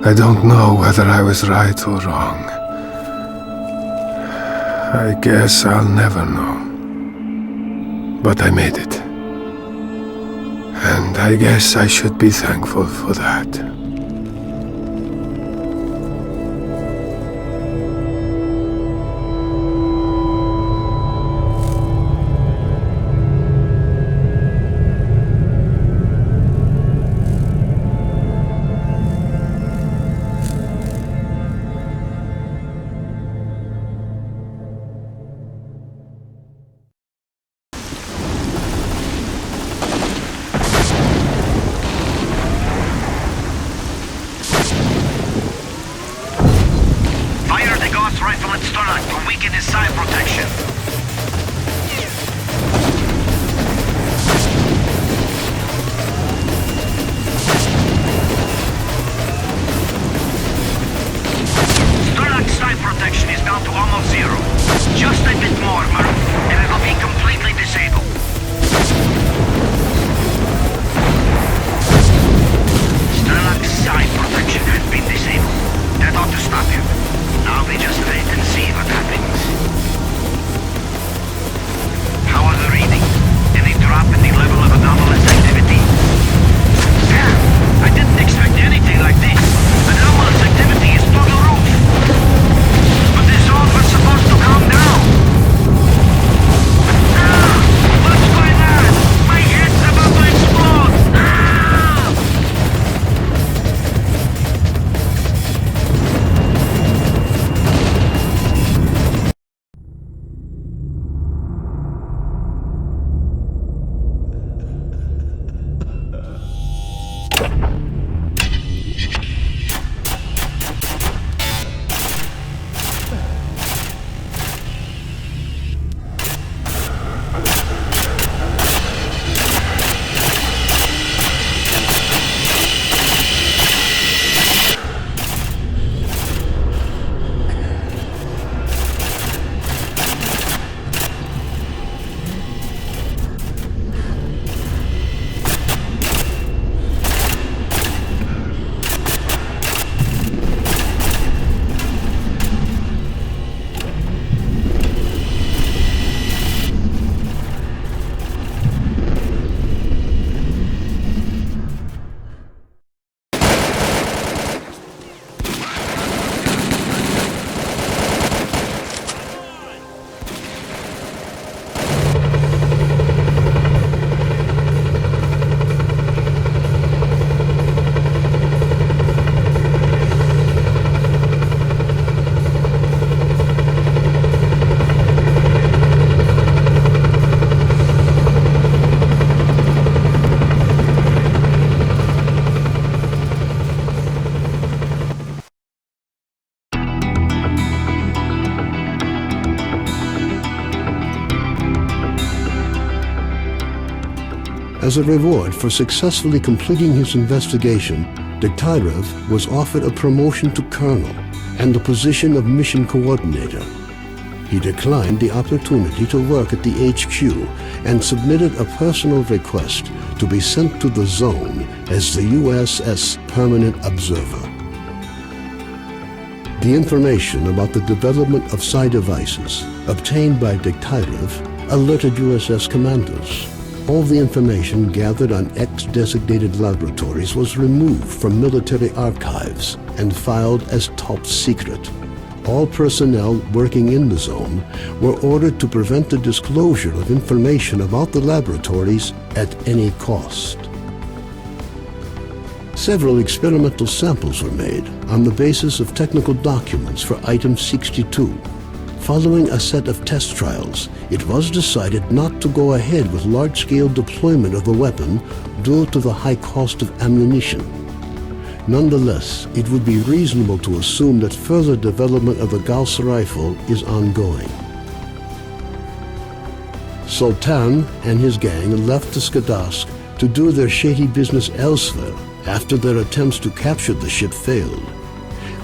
I don't know whether I was right or wrong. I guess I'll never know. But I made it. And I guess I should be thankful for that. Rifle at Strelok to weaken his side protection. Strelok's side protection is down to almost zero. Just a bit more, and it'll be completely disabled. Strelok's side protection has been disabled. That ought to stop him. Now we just wait and see what happens. How are the readings? Any drop in the level of anomalous activity? Damn! I didn't expect anything like this. Anomalous activity is through the roof. But this zone was supposed to calm down. Ah! What's going on? My head's about to explode! Ah! As a reward for successfully completing his investigation, Degtyarev was offered a promotion to colonel and the position of mission coordinator. He declined the opportunity to work at the HQ and submitted a personal request to be sent to the zone as the USS Permanent Observer. The information about the development of psi devices obtained by Degtyarev alerted USS commanders. All the information gathered on X-designated laboratories was removed from military archives and filed as top secret. All personnel working in the zone were ordered to prevent the disclosure of information about the laboratories at any cost. Several experimental samples were made on the basis of technical documents for Item 62. Following a set of test trials, it was decided not to go ahead with large-scale deployment of the weapon due to the high cost of ammunition. Nonetheless, it would be reasonable to assume that further development of the Gauss rifle is ongoing. Sultan and his gang left the Skadarsk to do their shady business elsewhere after their attempts to capture the ship failed.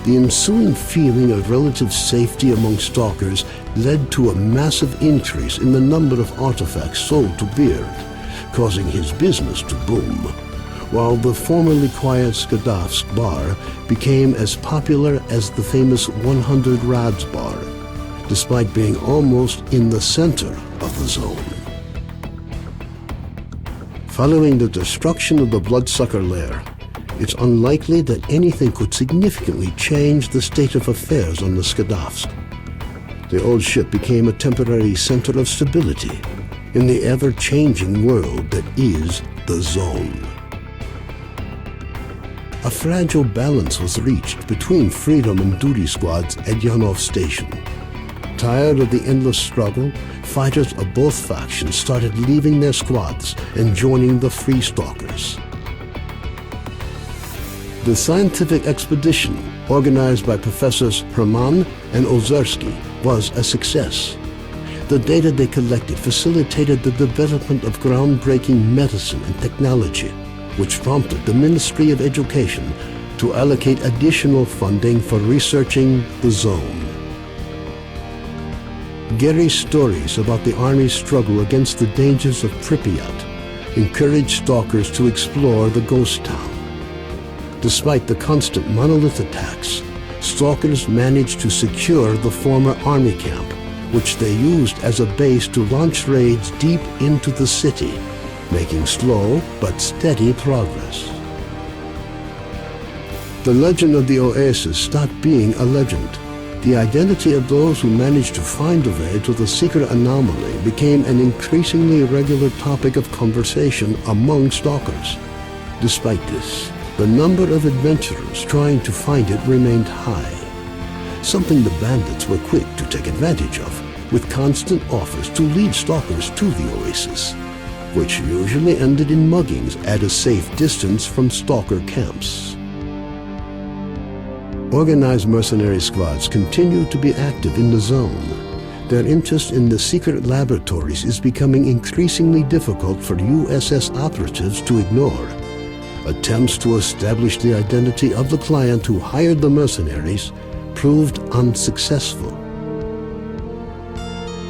The ensuing feeling of relative safety among stalkers led to a massive increase in the number of artifacts sold to Beard, causing his business to boom. while the formerly quiet S.T.A.L.K.E.R became as popular as the famous 100 Rods bar, despite being almost in the center of the zone. Following the destruction of the bloodsucker lair, it's unlikely that anything could significantly change the state of affairs on the Skadovsk. The old ship became a temporary center of stability in the ever-changing world that is the zone. A fragile balance was reached between freedom and duty squads at Yanov Station. Tired of the endless struggle, fighters of both factions started leaving their squads and joining the Free Stalkers. The scientific expedition, organized by Professors Herman and Ozersky, was a success. The data they collected facilitated the development of groundbreaking medicine and technology, which prompted the Ministry of Education to allocate additional funding for researching the zone. Gary's stories about the Army's struggle against the dangers of Pripyat encouraged stalkers to explore the ghost town. Despite the constant monolith attacks, stalkers managed to secure the former army camp, which they used as a base to launch raids deep into the city, making slow but steady progress. The legend of the Oasis stopped being a legend. The identity of those who managed to find a way to the secret anomaly became an increasingly regular topic of conversation among stalkers. Despite this, the number of adventurers trying to find it remained high, something the bandits were quick to take advantage of, with constant offers to lead stalkers to the Oasis, which usually ended in muggings at a safe distance from stalker camps. Organized mercenary squads continue to be active in the zone. Their interest in the secret laboratories is becoming increasingly difficult for USS operatives to ignore. Attempts to establish the identity of the client who hired the mercenaries proved unsuccessful.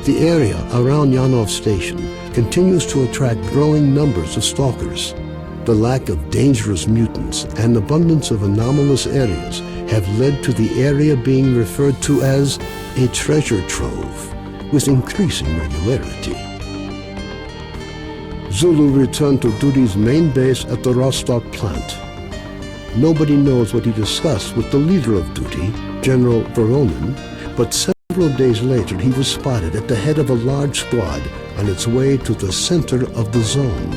The area around Yanov Station continues to attract growing numbers of stalkers. The lack of dangerous mutants and abundance of anomalous areas have led to the area being referred to as a treasure trove, with increasing regularity. Zulu returned to Duty's main base at the Rostock plant. Nobody knows what he discussed with the leader of Duty, General Voronin, but several days later he was spotted at the head of a large squad on its way to the center of the zone.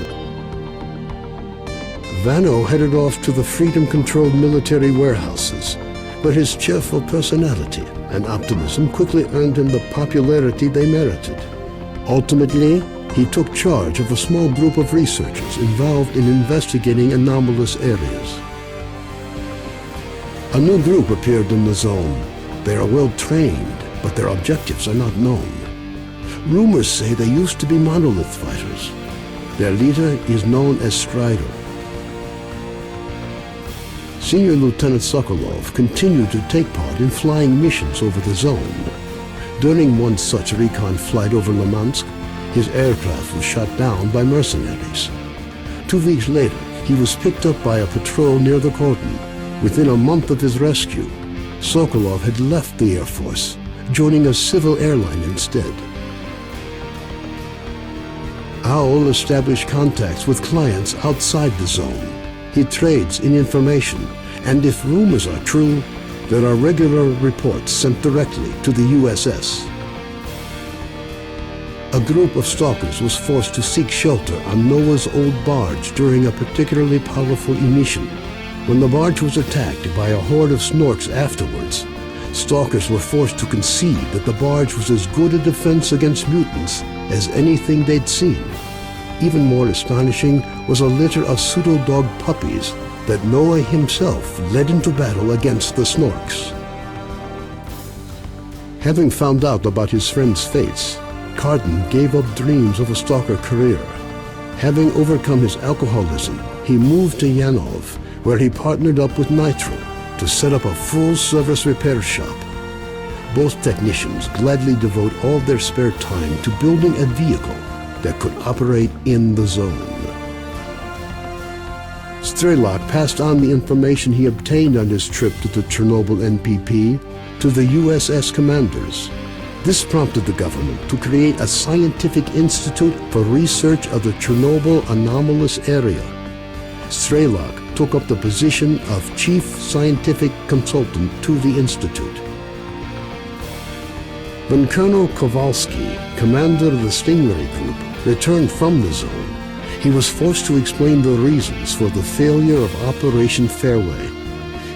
Vano headed off to the freedom-controlled military warehouses, but his cheerful personality and optimism quickly earned him the popularity they merited. Ultimately, he took charge of a small group of researchers involved in investigating anomalous areas. A new group appeared in the zone. They are well trained, but their objectives are not known. Rumors say they used to be monolith fighters. Their leader is known as Strider. Senior Lieutenant Sokolov continued to take part in flying missions over the zone. During one such recon flight over Limansk, his aircraft was shot down by mercenaries. 2 weeks later, he was picked up by a patrol near the cordon. Within a month of his rescue, Sokolov had left the Air Force, joining a civil airline instead. Owl established contacts with clients outside the zone. He trades in information, and if rumors are true, there are regular reports sent directly to the USS. A group of stalkers was forced to seek shelter on Noah's old barge during a particularly powerful emission. When the barge was attacked by a horde of snorks afterwards, stalkers were forced to concede that the barge was as good a defense against mutants as anything they'd seen. Even more astonishing was a litter of pseudo-dog puppies that Noah himself led into battle against the snorks. Having found out about his friend's fates, Carden gave up dreams of a stalker career. Having overcome his alcoholism, he moved to Yanov, where he partnered up with Nitro to set up a full-service repair shop. Both technicians gladly devote all their spare time to building a vehicle that could operate in the zone. Strelok passed on the information he obtained on his trip to the Chernobyl NPP to the USS commanders. This prompted the government to create a scientific institute for research of the Chernobyl anomalous area. Strelok took up the position of chief scientific consultant to the institute. When Colonel Kowalski, commander of the Stingray Group, returned from the zone, he was forced to explain the reasons for the failure of Operation Fairway.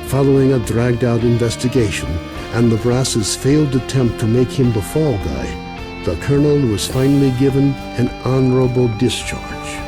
Following a dragged-out investigation and the brass's failed attempt to make him the fall guy, the colonel was finally given an honorable discharge.